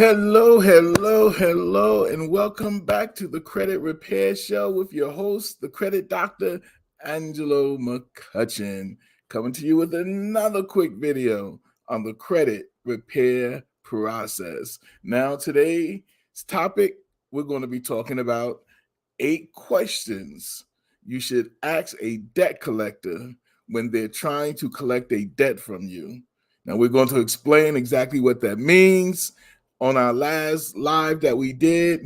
Hello, and welcome back to the Credit Repair Show with your host, the Credit Doctor, Angelo McCutcheon, coming to you with another quick video on the credit repair process. Now, today's topic, we're going to be talking about 8 questions you should ask a debt collector when they're trying to collect a debt from you. Now, we're going to explain exactly what that means. On our last live that we did,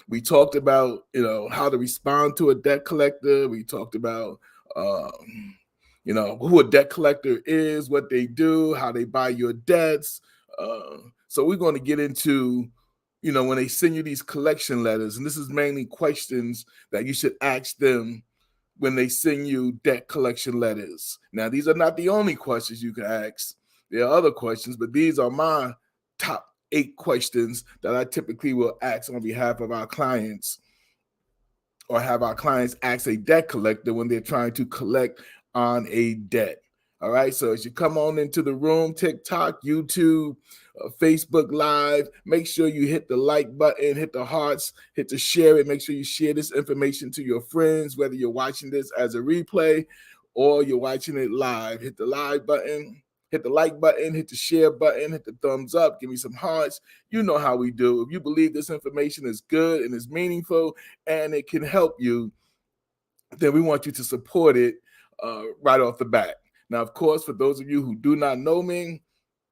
we talked about how to respond to a debt collector. We talked about who a debt collector is, what they do, how they buy your debts. So we're going to get into when they send you these collection letters, and this is mainly questions that you should ask them when they send you debt collection letters. Now, these are not the only questions you can ask. There are other questions, but these are my top 8 questions that I typically will ask on behalf of our clients, or have our clients ask a debt collector when they're trying to collect on a debt. All right. So as you come on into the room, TikTok, YouTube, Facebook Live, make sure you hit the like button, hit the hearts, hit the share it. Make sure you share this information to your friends, whether you're watching this as a replay or you're watching it live. Hit the live button, hit the like button, hit the share button, hit the thumbs up, give me some hearts. You know how we do. If you believe this information is good and is meaningful and it can help you, then we want you to support it right off the bat. Now, of course, for those of you who do not know me,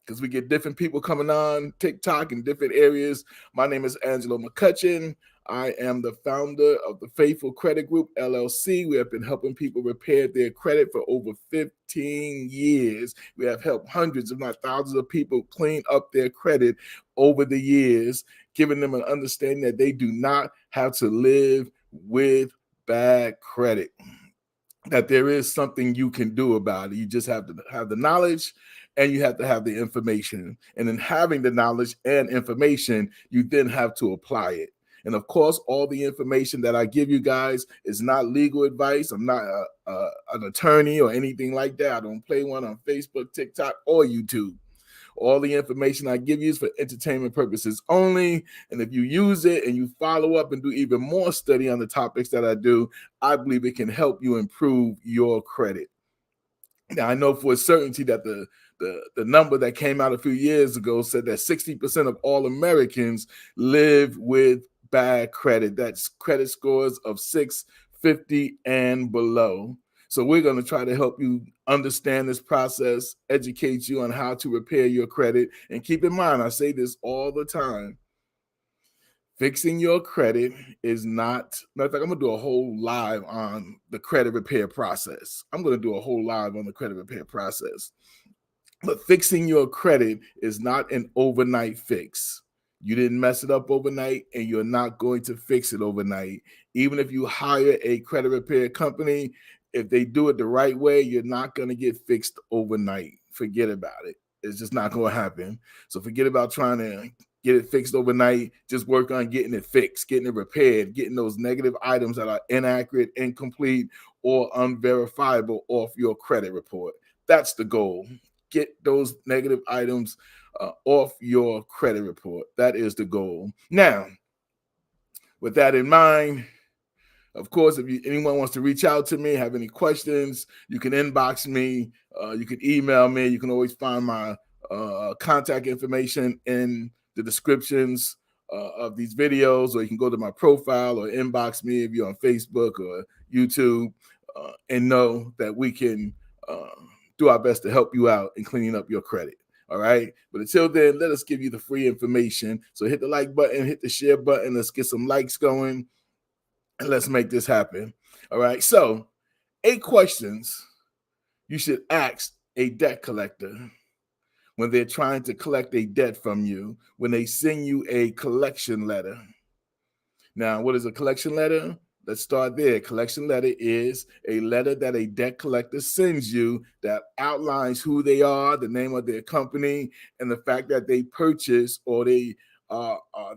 because we get different people coming on TikTok in different areas, my name is Angelo McCutcheon. I am the founder of the Faithful Credit Group, LLC. We have been helping people repair their credit for over 15 years. We have helped hundreds, if not thousands of people clean up their credit over the years, giving them an understanding that they do not have to live with bad credit, that there is something you can do about it. You just have to have the knowledge and you have to have the information. And in having the knowledge and information, you then have to apply it. And of course, all the information that I give you guys is not legal advice. I'm not an attorney or anything like that. I don't play one on Facebook, TikTok, or YouTube. All the information I give you is for entertainment purposes only. And if you use it and you follow up and do even more study on the topics that I do, I believe it can help you improve your credit. Now, I know for a certainty that the number that came out a few years ago said that 60% of all Americans live with bad credit. That's credit scores of 650 and below. So we're going to try to help you understand this process, educate you on how to repair your credit. And keep in mind, I say this all the time, fixing your credit is not, matter of fact, I'm going to do a whole live on the credit repair process. I'm going to do a whole live on the credit repair process. But fixing your credit is not an overnight fix. You didn't mess it up overnight, and you're not going to fix it overnight. Even if you hire a credit repair company, if they do it the right way, you're not going to get fixed overnight. Forget about it. It's just not going to happen. So forget about trying to get it fixed overnight. Just work on getting it fixed, getting it repaired, getting those negative items that are inaccurate, incomplete, or unverifiable off your credit report. That's the goal. Get those negative items off your credit report. That is the goal. Now, with that in mind, of course, if anyone wants to reach out to me, have any questions, you can inbox me, you can email me. You can always find my contact information in the descriptions of these videos, or you can go to my profile or inbox me if you're on Facebook or YouTube, and know that we can do our best to help you out in cleaning up your credit. All right. But until then, let us give you the free information. So hit the like button, hit the share button. Let's get some likes going and let's make this happen. All right. So 8 questions you should ask a debt collector when they're trying to collect a debt from you, when they send you a collection letter. Now, what is a collection letter? Let's start there. Collection letter is a letter that a debt collector sends you that outlines who they are, the name of their company, and the fact that they purchased or they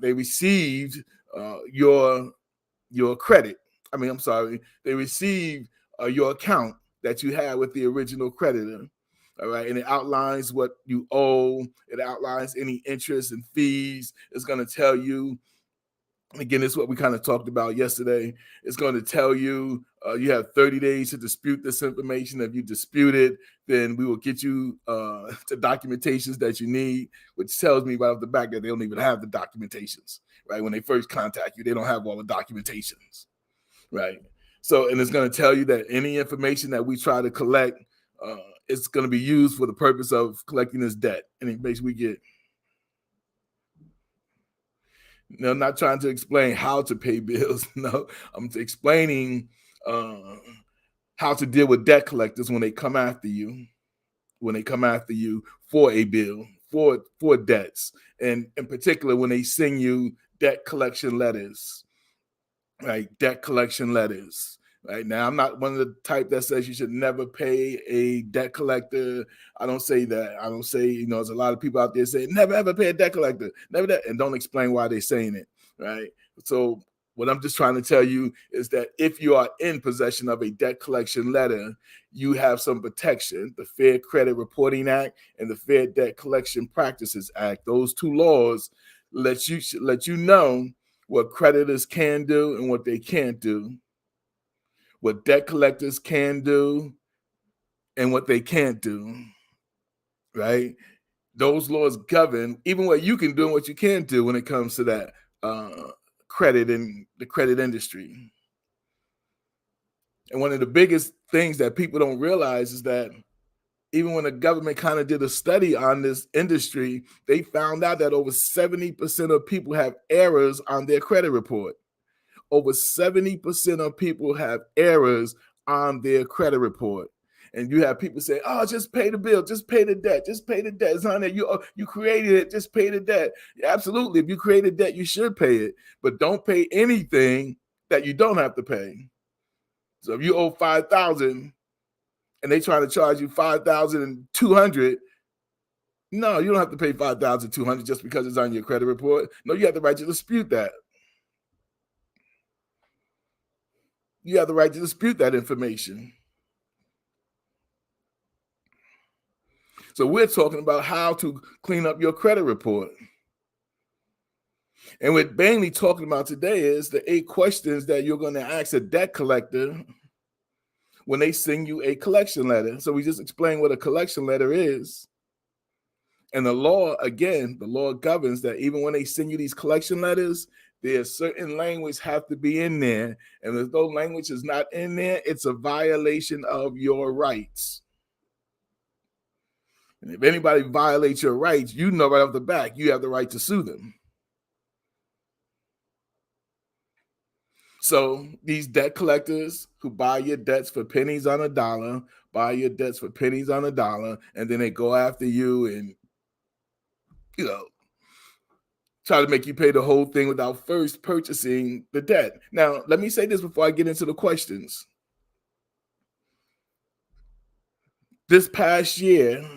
received your credit. They received your account that you had with the original creditor. All right. And it outlines what you owe. It outlines any interest and fees. It's going to tell you, again, this is what we kind of talked about yesterday. It's going to tell you you have 30 days to dispute this information. If you dispute it, then we will get you to documentations that you need, which tells me right off the back that they don't even have the documentations, right? When they first contact you, they don't have all the documentations, right? So, and it's going to tell you that any information that we try to collect, it's going to be used for the purpose of collecting this debt. Any information we get. No, I'm not trying to explain how to pay bills. No, I'm explaining how to deal with debt collectors when they come after you, for a bill, for debts, and in particular when they send you debt collection letters, right? Debt collection letters. Right now, I'm not one of the type that says you should never pay a debt collector. I don't say that. I don't say, there's a lot of people out there saying never ever pay a debt collector, never that, and don't explain why they're saying it, right? So what I'm just trying to tell you is that if you are in possession of a debt collection letter, you have some protection. The Fair Credit Reporting Act and the Fair Debt Collection Practices Act, those two laws let you know what creditors can do and what they can't do, what debt collectors can do and what they can't do, right? Those laws govern even what you can do and what you can't do when it comes to that credit in the credit industry. And one of the biggest things that people don't realize is that even when the government kind of did a study on this industry, they found out that over 70% of people have errors on their credit report. Over 70% of people have errors on their credit report. And you have people say, oh, just pay the bill, just pay the debt, just pay the debt. It's on there. You created it, just pay the debt. Yeah, absolutely. If you created debt, you should pay it. But don't pay anything that you don't have to pay. So if you owe $5,000 and they try to charge you $5,200, no, you don't have to pay $5,200 just because it's on your credit report. No, you have the right to dispute that. You have the right to dispute that information. So we're talking about how to clean up your credit report. And what mainly talking about today is the 8 questions that you're going to ask a debt collector when they send you a collection letter. So we just explained what a collection letter is. And the law governs that even when they send you these collection letters, there's certain language have to be in there. And if those language is not in there, it's a violation of your rights. And if anybody violates your rights, you know right off the back, you have the right to sue them. So these debt collectors who buy your debts for pennies on a dollar, and then they go after you and, try to make you pay the whole thing without first purchasing the debt. Now, let me say this before I get into the questions. This past year,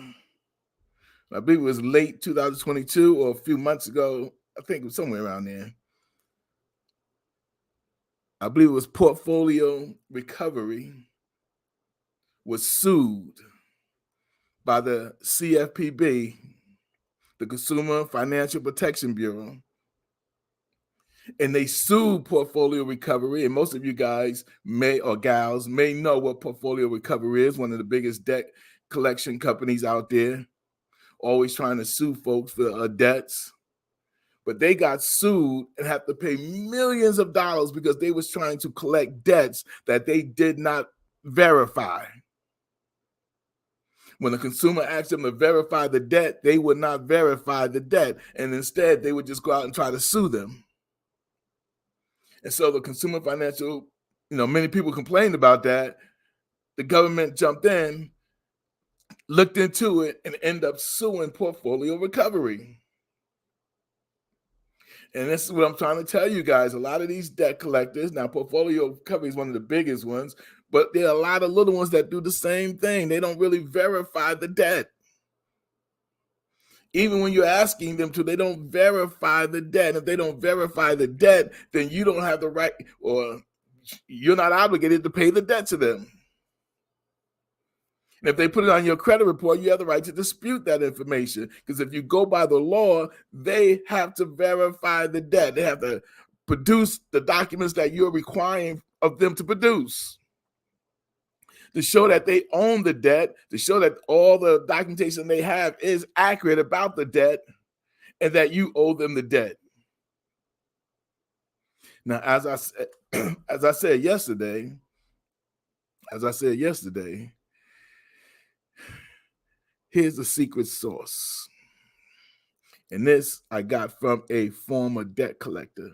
I believe it was late 2022 or a few months ago, I think it was somewhere around there. I believe it was Portfolio Recovery was sued by the CFPB, the Consumer Financial Protection Bureau. And they sued Portfolio Recovery. And most of you guys gals may know what Portfolio Recovery is, one of the biggest debt collection companies out there, always trying to sue folks for debts. But they got sued and have to pay millions of dollars because they was trying to collect debts that they did not verify. When the consumer asked them to verify the debt, they would not verify the debt. And instead, they would just go out and try to sue them. And so the Consumer Financial, many people complained about that. The government jumped in, looked into it, and ended up suing Portfolio Recovery. And this is what I'm trying to tell you guys. A lot of these debt collectors, now Portfolio Recovery is one of the biggest ones, but there are a lot of little ones that do the same thing. They don't really verify the debt. Even when you're asking them to, they don't verify the debt. If they don't verify the debt, then you don't have the right, or you're not obligated to pay the debt to them. And if they put it on your credit report, you have the right to dispute that information. Because if you go by the law, they have to verify the debt. They have to produce the documents that you're requiring of them to produce to show that they own the debt, to show that all the documentation they have is accurate about the debt and that you owe them the debt. Now, as I said yesterday, here's the secret sauce. And this I got from a former debt collector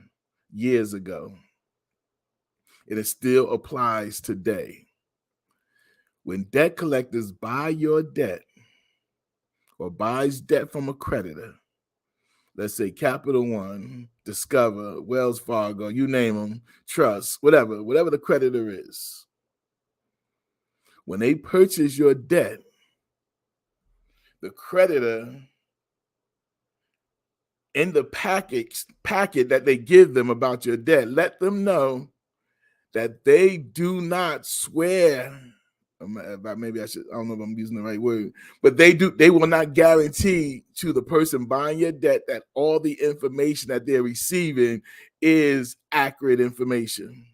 years ago. And it still applies today. When debt collectors buy your debt or buys debt from a creditor, let's say Capital One, Discover, Wells Fargo, you name them, Trust, whatever the creditor is. When they purchase your debt, the creditor in the packet that they give them about your debt, let them know that they do not swear. Maybe I don't know if I'm using the right word, but they will not guarantee to the person buying your debt that all the information that they're receiving is accurate information.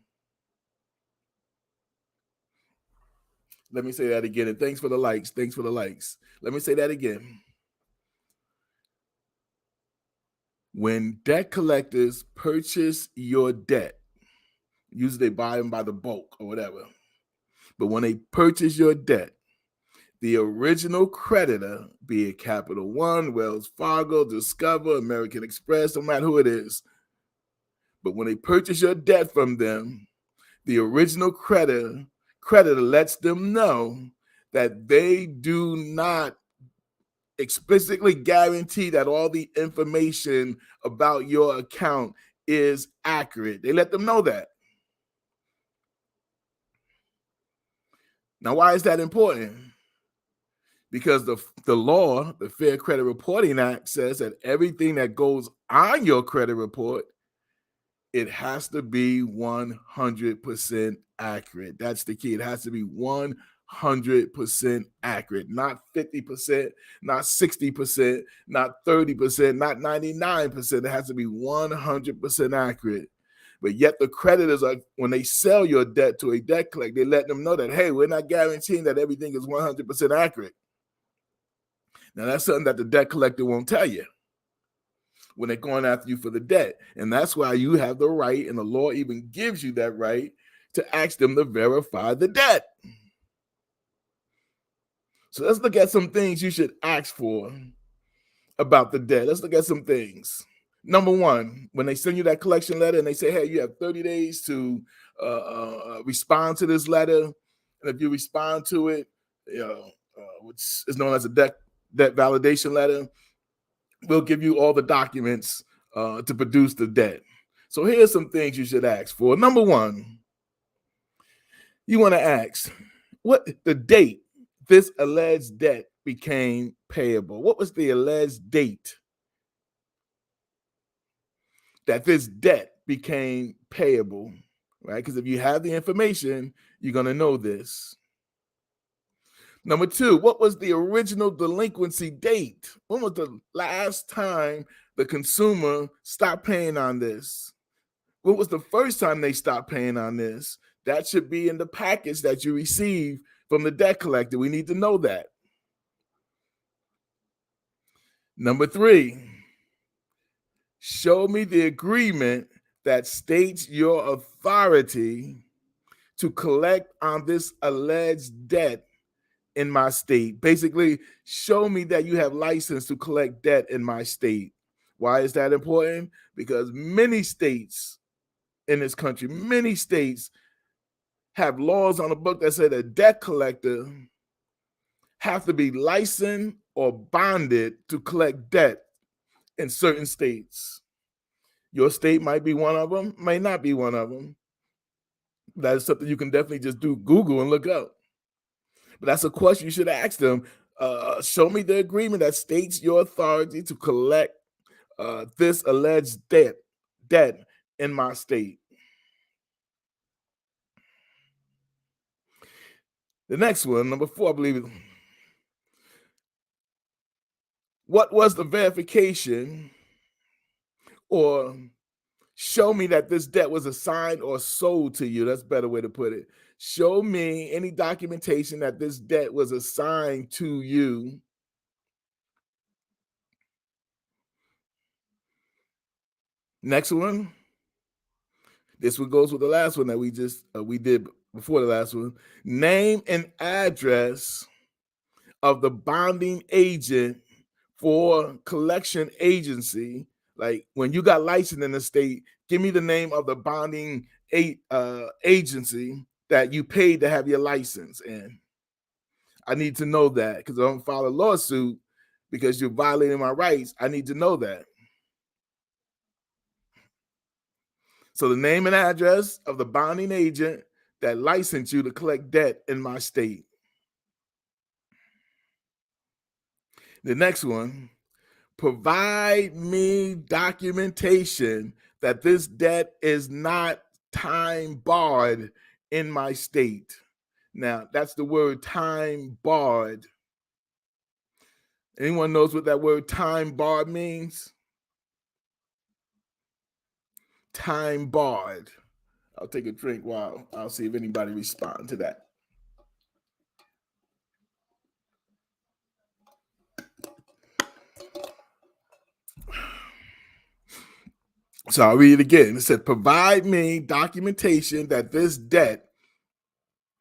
Let me say that again. And thanks for the likes. Let me say that again. When debt collectors purchase your debt, usually they buy them by the bulk or whatever. But when they purchase your debt, the original creditor, be it Capital One, Wells Fargo, Discover, American Express, no matter who it is, but when they purchase your debt from them, the original creditor lets them know that they do not explicitly guarantee that all the information about your account is accurate. They let them know that. Now, why is that important? Because the law, the Fair Credit Reporting Act, says that everything that goes on your credit report, it has to be 100% accurate. That's the key. It has to be 100% accurate, not 50%, not 60%, not 30%, not 99%. It has to be 100% accurate. But yet the creditors are, when they sell your debt to a debt collector, they let them know that, hey, we're not guaranteeing that everything is 100% accurate. Now, that's something that the debt collector won't tell you when they're going after you for the debt. And that's why you have the right, and the law even gives you that right, to ask them to verify the debt. So let's look at some things you should ask for about the debt. Let's look at some things. Number one, when they send you that collection letter and they say, hey, you have 30 days to respond to this letter. And if you respond to it, which is known as a debt validation letter, we'll give you all the documents to produce the debt. So here's some things you should ask for. Number one, you want to ask what the date this alleged debt became payable. What was the alleged date that this debt became payable, right? Because if you have the information, you're going to know this. Number two, what was the original delinquency date? When was the last time the consumer stopped paying on this? What was the first time they stopped paying on this? That should be in the package that you receive from the debt collector. We need to know that. Number three, show me the agreement that states your authority to collect on this alleged debt in my state. Basically, show me that you have license to collect debt in my state. Why is that important? Because many states in this country, many states have laws on the book that say the debt collector have to be licensed or bonded to collect debt in certain states. Your state might be one of them, may not be one of them. That is something you can definitely just do Google and look up. But that's a question you should ask them. Show me the agreement that states your authority to collect this alleged debt in my state. The next one, number 4, I believe. What was the verification or show me that this debt was assigned or sold to you? That's a better way to put it. Show me any documentation that this debt was assigned to you. Next one. This one goes with the last one that we did before the last one. Name and address of the bonding agent for collection agency. Like when you got licensed in the state, give me the name of the bonding agency that you paid to have your license in. I need to know that because I don't file a lawsuit because you're violating my rights. I need to know that. So the name and address of the bonding agent that licensed you to collect debt in my state. The next one, provide me documentation that this debt is not time barred in my state. Now, that's the word time barred. Anyone knows what that word time barred means? Time barred. I'll take a drink while I'll see if anybody responds to that. So I'll read it again. It said, provide me documentation that this debt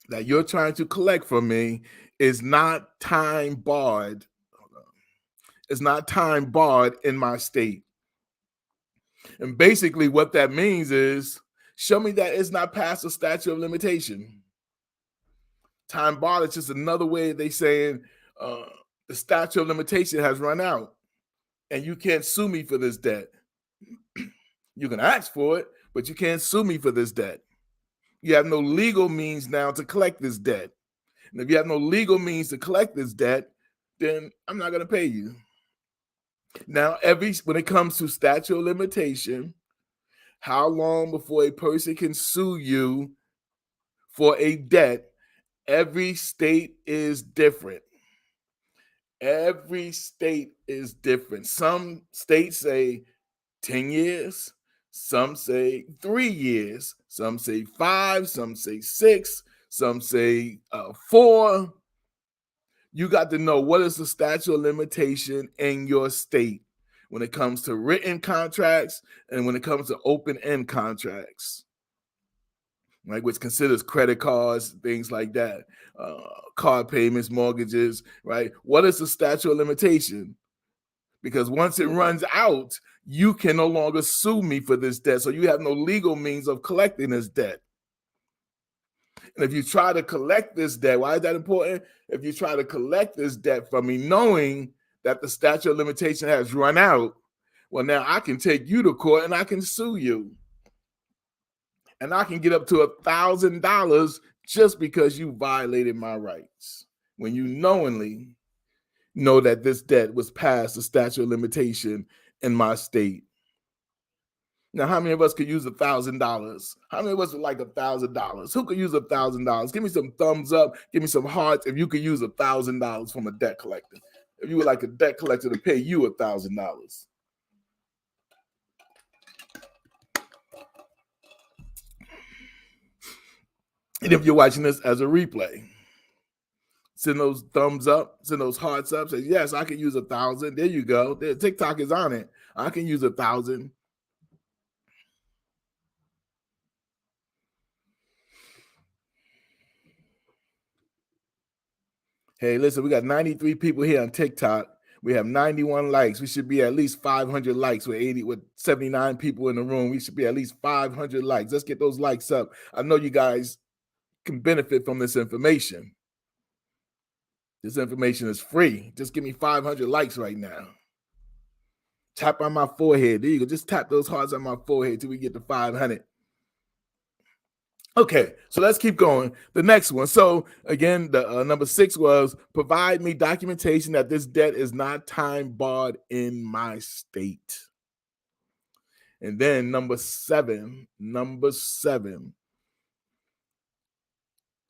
that you're trying to collect from me is not time barred. It's not time barred in my state. And basically what that means is show me that it's not past the statute of limitation. Time barred is just another way they saying the statute of limitation has run out and you can't sue me for this debt. You can ask for it, but you can't sue me for this debt. You have no legal means now to collect this debt. And if you have no legal means to collect this debt, then I'm not going to pay you. Now, when it comes to statute of limitation, how long before a person can sue you for a debt, every state is different. Every state is different. Some states say 10 years, some say 3 years, some say 5, some say 6, some say 4. You got to know what is the statute of limitation in your state when it comes to written contracts and when it comes to open-end contracts, right? Which considers credit cards, things like that, card payments, mortgages, right? What is the statute of limitation? Because once it runs out, you can no longer sue me for this debt. So you have no legal means of collecting this debt. And if you try to collect this debt, why is that important? If you try to collect this debt from me, knowing that the statute of limitation has run out, well, now I can take you to court and I can sue you. And I can get up to $1,000 just because you violated my rights when you knowingly know that this debt was past the statute of limitation in my state. Now, how many of us could use $1,000? How many of us would like $1,000? Who could use $1,000? Give me some thumbs up. Give me some hearts if you could use $1,000 from a debt collector. If you would like a debt collector to pay you $1,000. And if you're watching this as a replay, send those thumbs up, send those hearts up. Say, yes, I can use 1,000. There you go. TikTok is on it. I can use 1,000. Hey, listen, we got 93 people here on TikTok. We have 91 likes. We should be at least 500 likes with 79 people in the room. We should be at least 500 likes. Let's get those likes up. I know you guys can benefit from this information. This information is free. Just give me 500 likes right now. Tap on my forehead. There you go. Just tap those hearts on my forehead till we get to 500. Okay, so let's keep going. The next one. So again, the number 6 was provide me documentation that this debt is not time barred in my state. And then number seven,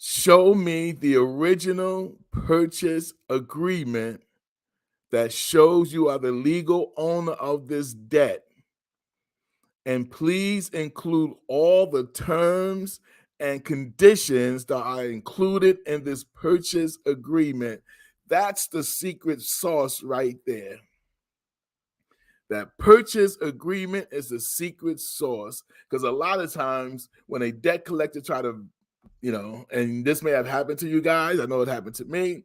Show me the original purchase agreement that shows you are the legal owner of this debt. And please include all the terms and conditions that are included in this purchase agreement. That's the secret sauce right there. That purchase agreement is the secret sauce, because a lot of times when a debt collector try to, and this may have happened to you guys, I know it happened to me.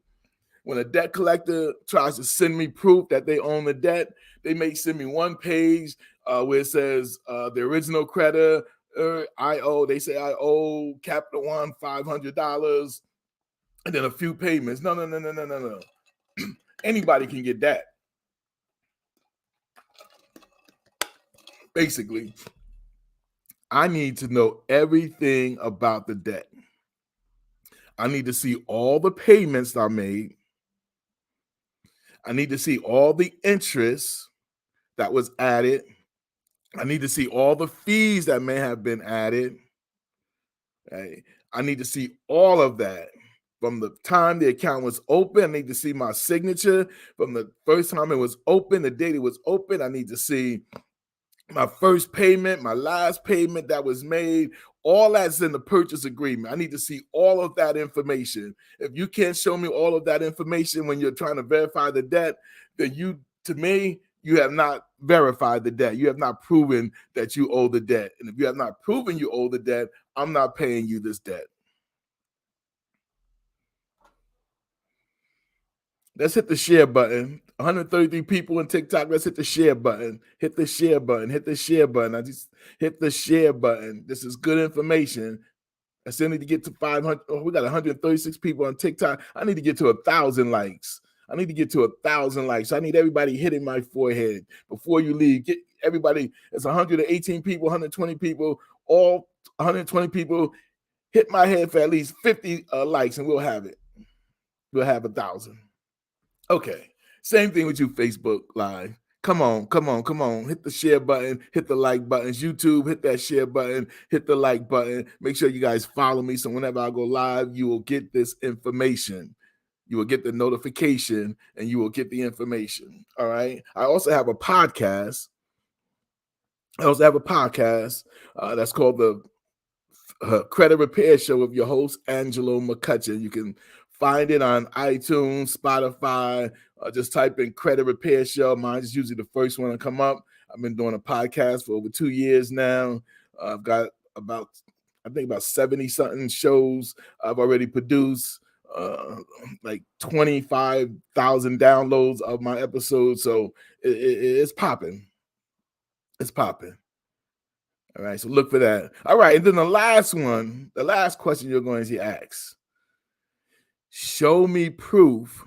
When a debt collector tries to send me proof that they own the debt, they may send me one page where it says the original creditor, they say I owe Capital One $500 and then a few payments. No. Anybody can get that. Basically, I need to know everything about the debt. I need to see all the payments that are made. I need to see all the interest that was added. I need to see all the fees that may have been added. Okay? I need to see all of that. From the time the account was open, I need to see my signature. From the first time it was open, the date it was open, I need to see my first payment, my last payment that was made. All that's in the purchase agreement. I need to see all of that information. If you can't show me all of that information when you're trying to verify the debt, then you have not verified the debt. You have not proven that you owe the debt. And if you have not proven you owe the debt, I'm not paying you this debt. Let's hit the share button. 133 people on TikTok. Let's hit the share button. Hit the share button. Hit the share button. I just hit the share button. This is good information. I still need to get to 500. Oh, we got 136 people on TikTok. I need to get to 1,000 likes. I need to get to 1,000 likes. I need everybody hitting my forehead before you leave. Get everybody. It's 118 people, 120 people, all 120 people. Hit my head for at least 50 likes, and we'll have it. We'll have 1,000. Okay. Same thing with you, Facebook Live. Come on. Hit the share button, hit the like buttons. YouTube, hit that share button, hit the like button. Make sure you guys follow me so whenever I go live, you will get this information. You will get the notification and you will get the information. All right. I also have a podcast. That's called the Credit Repair Show with your host, Angelo McCutcheon. You can find it on iTunes, Spotify. Just type in Credit Repair Show. Mine is usually the first one to come up. I've been doing a podcast for over 2 years now. I've got about 70-something shows I've already produced, like 25,000 downloads of my episodes. So it's popping. It's popping. All right, so look for that. All right, and then the last question you're going to ask. Show me proof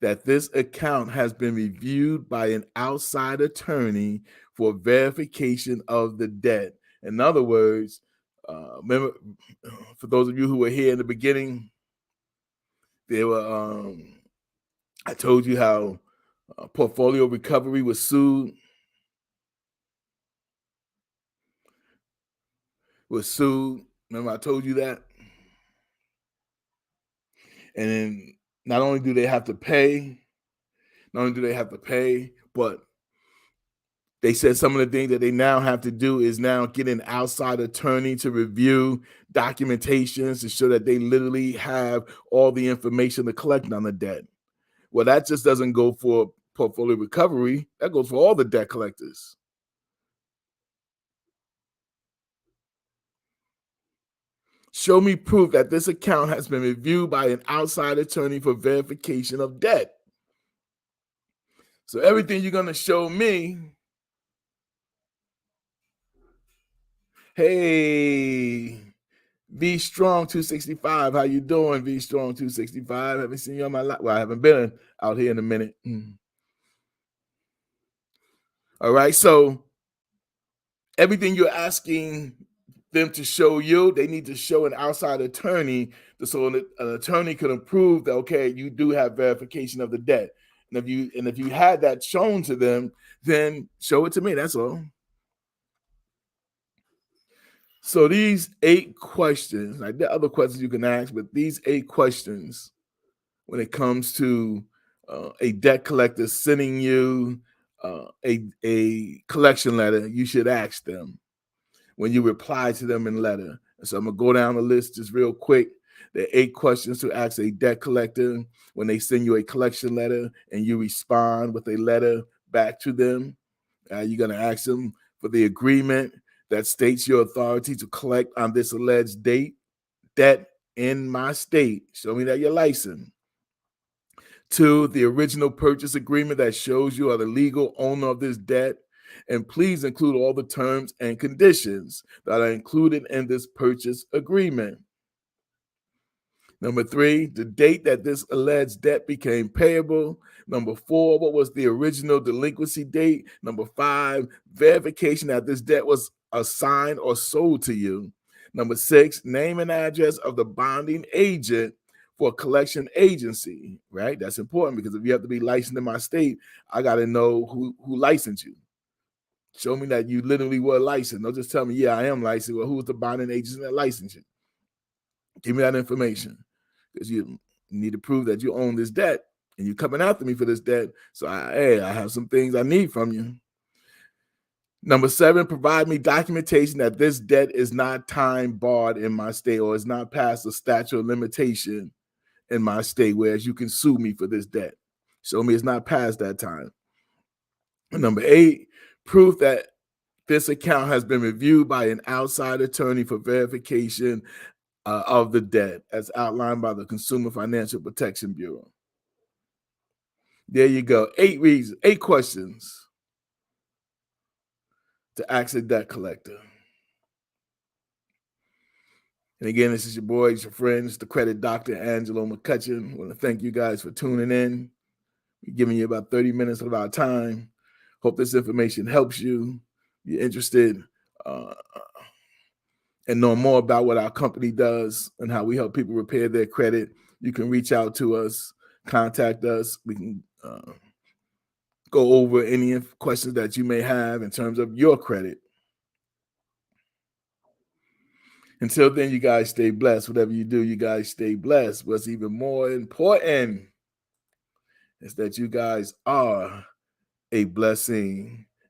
that this account has been reviewed by an outside attorney for verification of the debt. In other words, remember, for those of you who were here in the beginning, I told you how Portfolio Recovery was sued. Remember, I told you that. And then not only do they have to pay, but they said some of the things that they now have to do is now get an outside attorney to review documentations to show that they literally have all the information to collect on the debt. Well, that just doesn't go for Portfolio Recovery. That goes for all the debt collectors. Show me proof that this account has been reviewed by an outside attorney for verification of debt. So everything you're going to show me. Hey, V Strong 265. How you doing, V Strong 265? Haven't seen you on my life. Well, I haven't been out here in a minute. All right. So everything you're asking them to show you, they need to show an outside attorney so an attorney can prove that, okay, you do have verification of the debt. And if you had that shown to them, then show it to me. That's all. So these 8 questions, like there are other questions you can ask, but these 8 questions, when it comes to a debt collector sending you a collection letter, you should ask them when you reply to them in letter. So I'm gonna go down the list just real quick. There are 8 questions to ask a debt collector when they send you a collection letter and you respond with a letter back to them. You're gonna ask them for the agreement that states your authority to collect on this alleged debt in my state. Show me that you're licensed. 2, the original purchase agreement that shows you are the legal owner of this debt. And please include all the terms and conditions that are included in this purchase agreement. Number 3, the date that this alleged debt became payable. Number 4, what was the original delinquency date? Number 5, verification that this debt was assigned or sold to you. Number 6, name and address of the bonding agent for a collection agency, right? That's important because if you have to be licensed in my state, I got to know who licensed you. Show me that you literally were licensed. Don't just tell me, yeah, I am licensed. Well, who's the bonding agent that licensed you? Give me that information because you need to prove that you own this debt and you're coming after me for this debt. So, I have some things I need from you. Number 7, provide me documentation that this debt is not time barred in my state or is not past the statute of limitation in my state, whereas you can sue me for this debt. Show me it's not past that time. And number 8, proof that this account has been reviewed by an outside attorney for verification of the debt as outlined by the Consumer Financial Protection Bureau. There you go. 8 reasons, 8 questions to ask a debt collector. And again, this is your boy, it's your friend, it's the credit doctor, Angelo McCutcheon. I want to thank you guys for tuning in. We're giving you about 30 minutes of our time. Hope this information helps you. You're interested and know more about what our company does and how we help people repair their credit. You can reach out to us, contact us. We can go over any questions that you may have in terms of your credit. Until then, you guys stay blessed. Whatever you do, you guys stay blessed. What's even more important is that you guys are a blessing